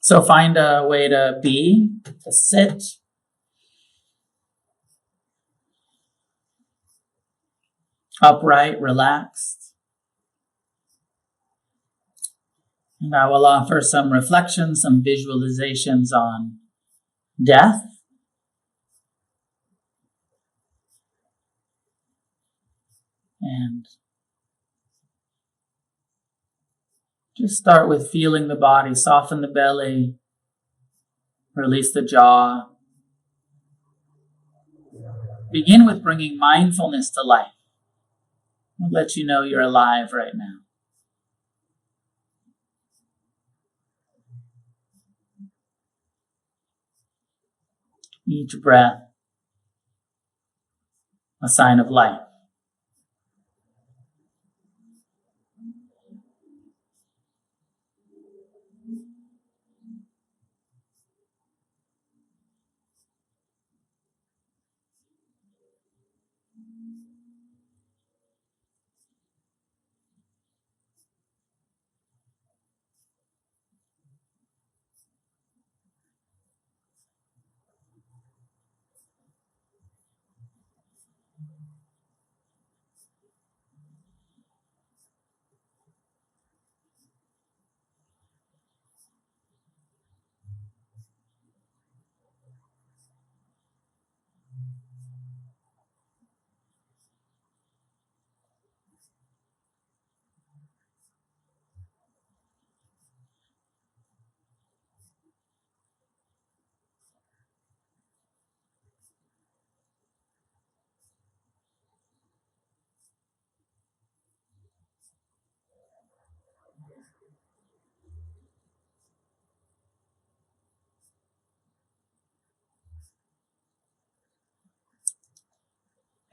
So find a way to be, to sit. Upright, relaxed. And I will offer some reflections, some visualizations on death. And just start with feeling the body, soften the belly, release the jaw. Begin with bringing mindfulness to life. I'll let you know you're alive right now. Each breath, a sign of life.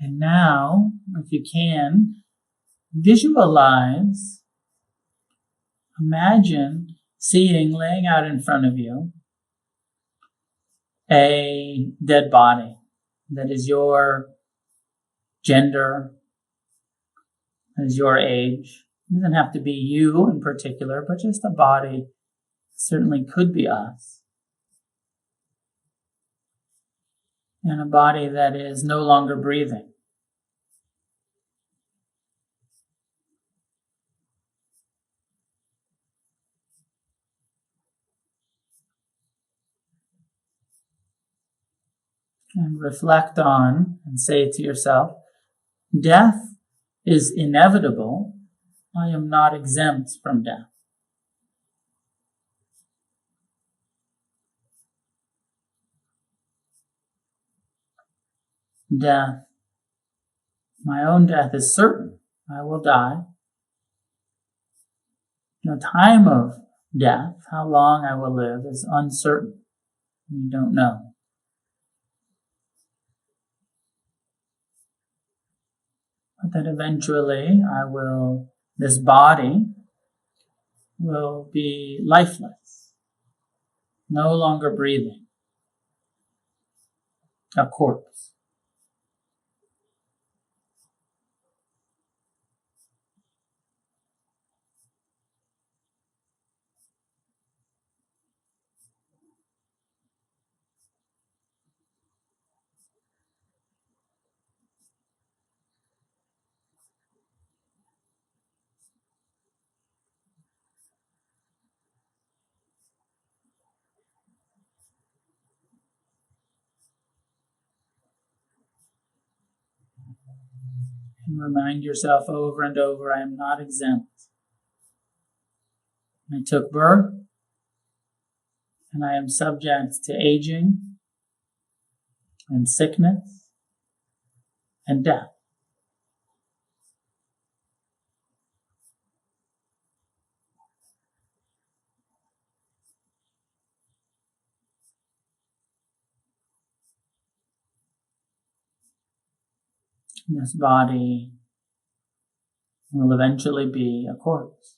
And now, if you can, visualize, imagine seeing, laying out in front of you, a dead body that is your gender, that is your age. It doesn't have to be you in particular, but just a body. Certainly could be us. And a body that is no longer breathing. And reflect on and say to yourself, death is inevitable. I am not exempt from death. Death, my own death is certain. I will die. The time of death, how long I will live, is uncertain. We don't know. But that eventually this body will be lifeless, no longer breathing, a corpse. And remind yourself over and over, I am not exempt. I took birth, and I am subject to aging and sickness and death. This body will eventually be a corpse.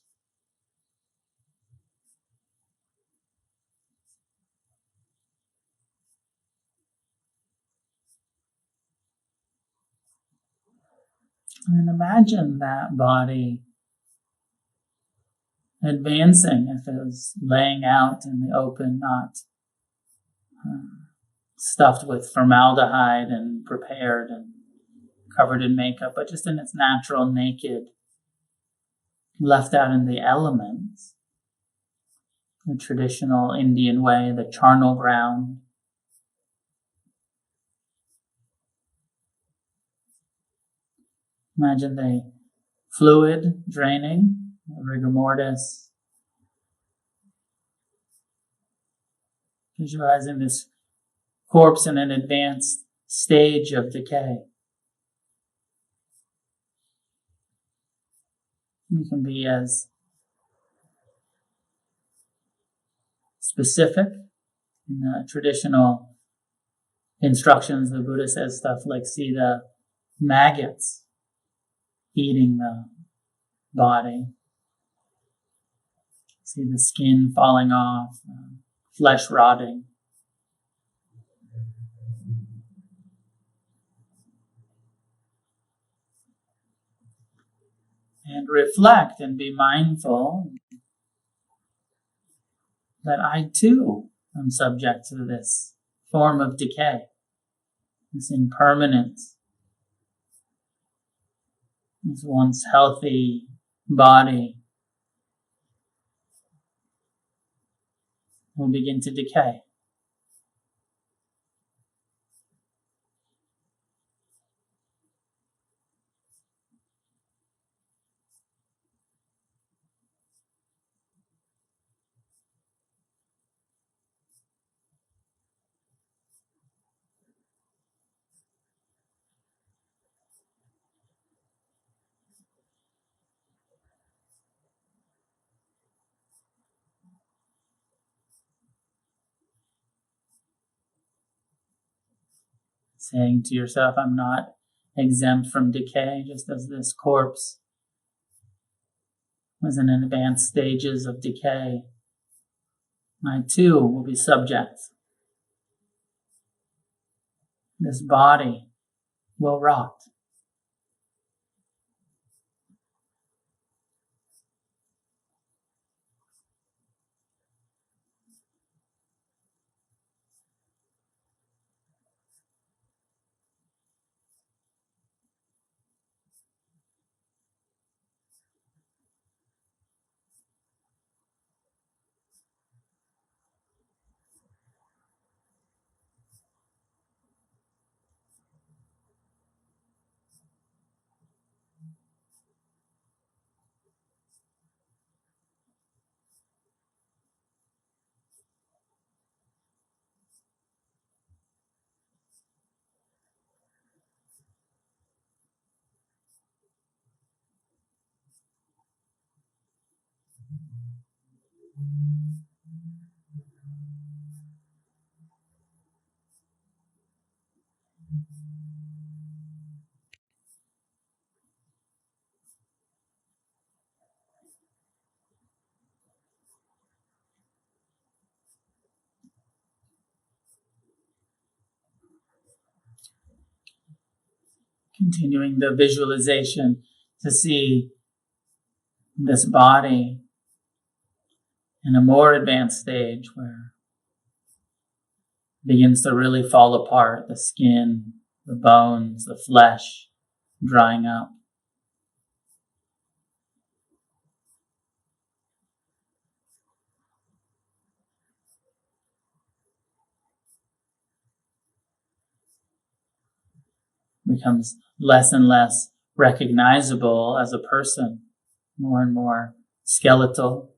And imagine that body advancing if it was laying out in the open, not stuffed with formaldehyde and prepared and covered in makeup, but just in its natural, naked, left out in the elements, the traditional Indian way, the charnel ground. Imagine the fluid draining, rigor mortis, visualizing this corpse in an advanced stage of decay. You can be as specific in the traditional instructions. The Buddha says stuff like, see the maggots eating the body, see the skin falling off, flesh rotting. And reflect and be mindful that I too am subject to this form of decay, this impermanence. This once healthy body will begin to decay. Saying to yourself, I'm not exempt from decay, just as this corpse was in advanced stages of decay. I too will be subject. This body will rot. Continuing the visualization to see this body in a more advanced stage where it begins to really fall apart, the skin, the bones, the flesh drying up. Becomes less and less recognizable as a person, more and more skeletal.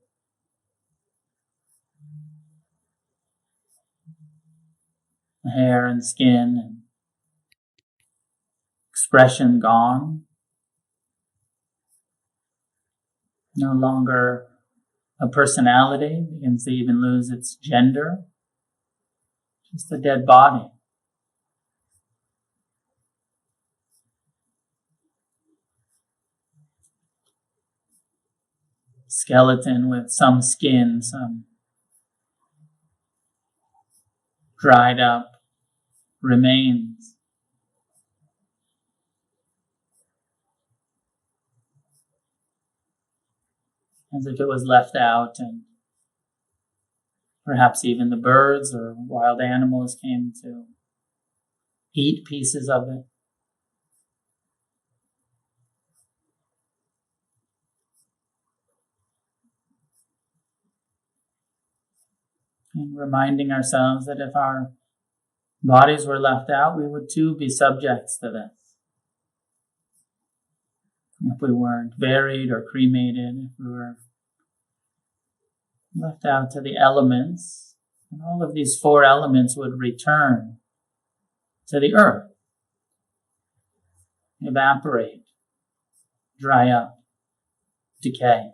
The hair and skin and expression gone. No longer a personality, begins to even lose its gender. Just a dead body. Skeleton with some skin, some dried up remains. as if it was left out, and perhaps even the birds or wild animals came to eat pieces of it. And reminding ourselves that if our bodies were left out, we would too be subjects to this. If we weren't buried or cremated, if we were left out to the elements, and all of these four elements would return to the earth, evaporate, dry up, decay.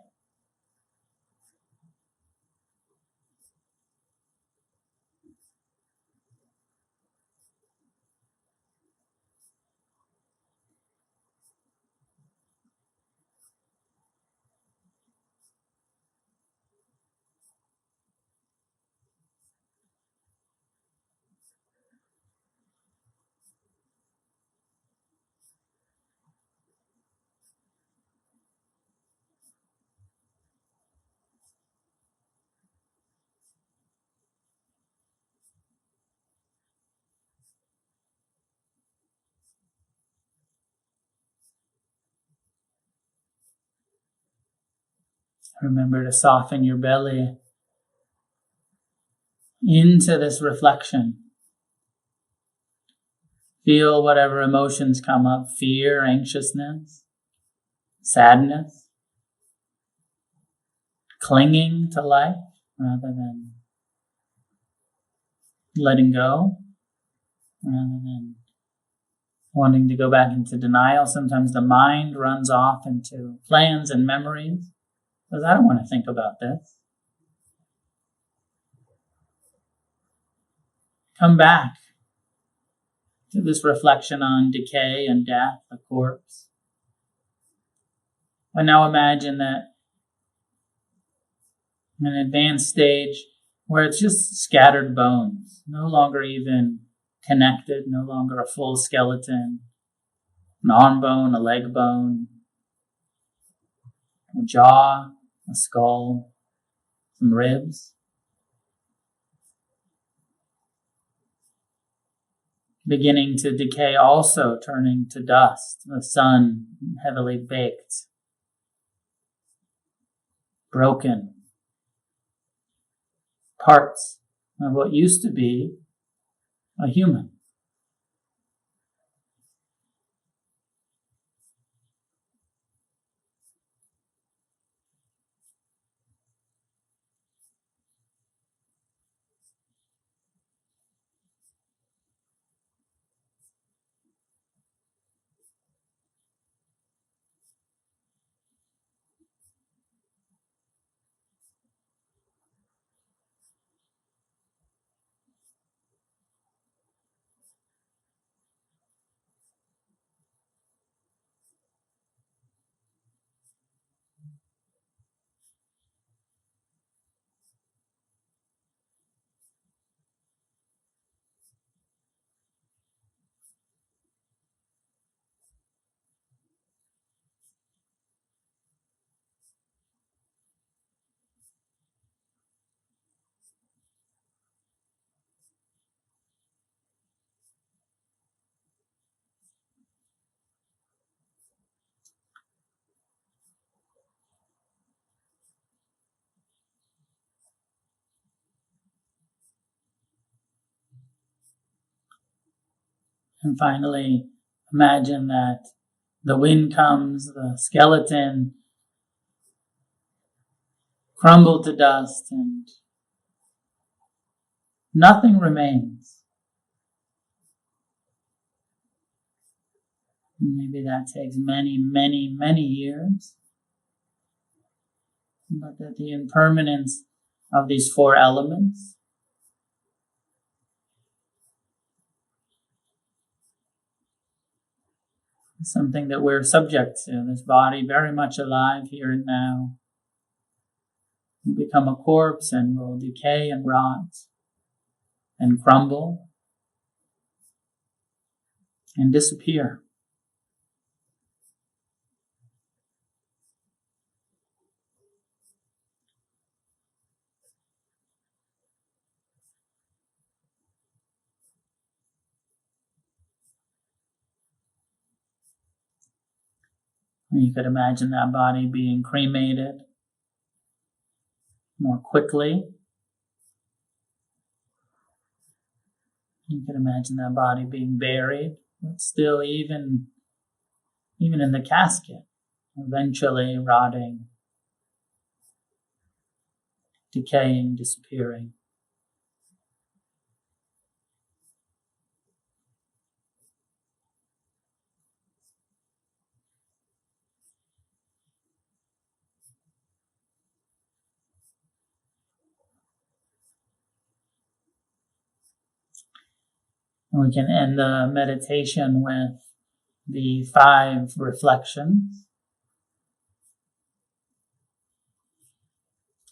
Remember to soften your belly into this reflection. Feel whatever emotions come up, fear, anxiousness, sadness, clinging to life rather than letting go, rather than wanting to go back into denial. Sometimes the mind runs off into plans and memories, because I don't want to think about this. Come back to this reflection on decay and death, the corpse. I now imagine that in an advanced stage where it's just scattered bones, no longer even connected, no longer a full skeleton, an arm bone, a leg bone, a jaw, a skull, some ribs. Beginning to decay, also turning to dust, the sun heavily baked, broken parts of what used to be a human. And finally, imagine that the wind comes, the skeleton crumbled to dust, and nothing remains. Maybe that takes many, many, many years. But that the impermanence of these four elements is something that we're subject to. This body very much alive here and now. Will become a corpse and will decay and rot and crumble and disappear. You could imagine that body being cremated more quickly. You could imagine that body being buried, but still even in the casket, eventually rotting, decaying, disappearing. And we can end the meditation with the 5 reflections.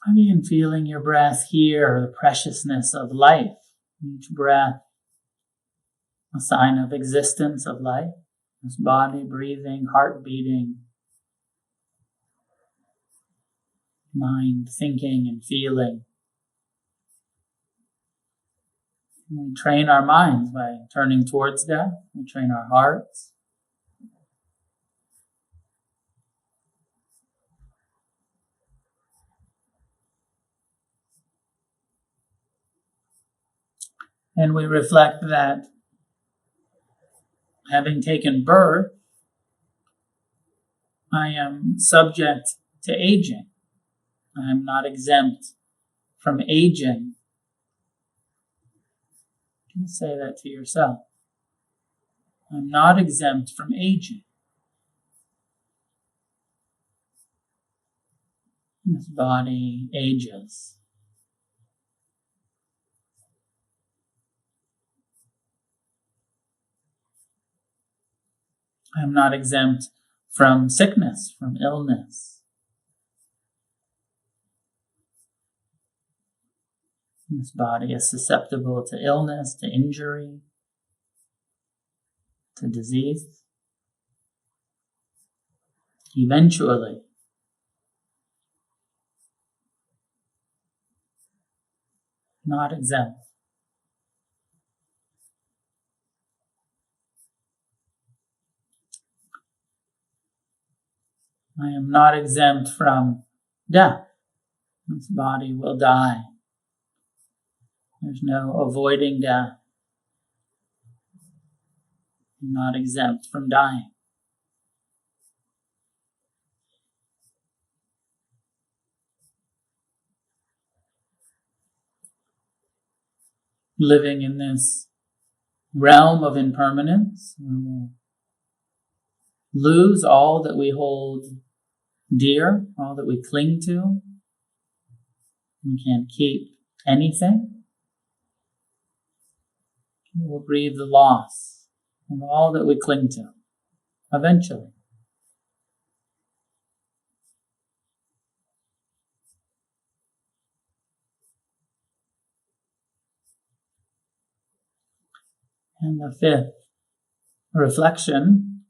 Again, feeling your breath here, the preciousness of life. Each breath, a sign of existence of life. This body breathing, heart beating, mind thinking and feeling. We train our minds by turning towards death. We train our hearts. And we reflect that having taken birth, I am subject to aging. I am not exempt from aging. You can say that to yourself. I'm not exempt from aging. This body ages. I am not exempt from sickness, from illness. This body is susceptible to illness, to injury, to disease. Eventually, not exempt. I am not exempt from death. This body will die. There's no avoiding death. I'm not exempt from dying. Living in this realm of impermanence, we will lose all that we hold dear, all that we cling to. We can't keep anything. We will grieve the loss of all that we cling to, eventually. And the 5th reflection,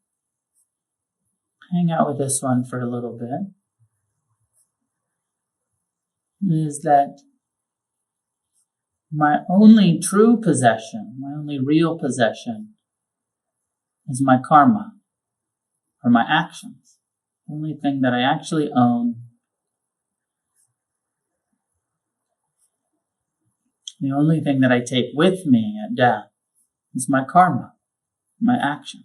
hang out with this one for a little bit, is that my only true possession, my only real possession, is my karma, or my actions. The only thing that I actually own, the only thing that I take with me at death is my karma, my actions.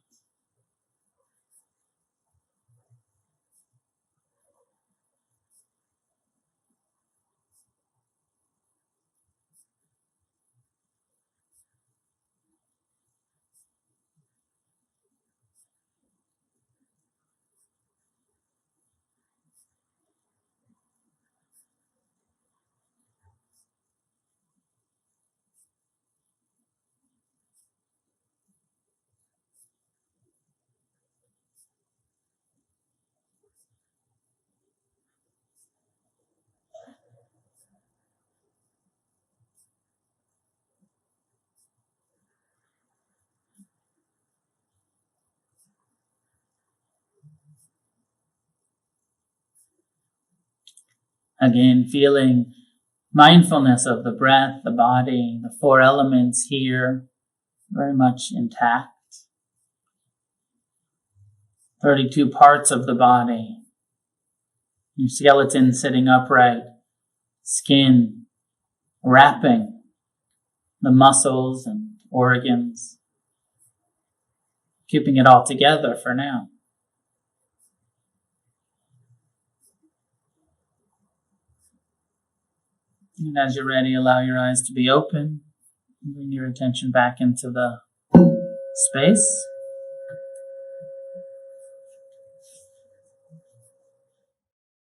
Again, feeling mindfulness of the breath, the body, the 4 elements here, very much intact. 32 parts of the body. Your skeleton sitting upright, skin wrapping the muscles and organs, keeping it all together for now. And as you're ready, allow your eyes to be open. Bring your attention back into the space.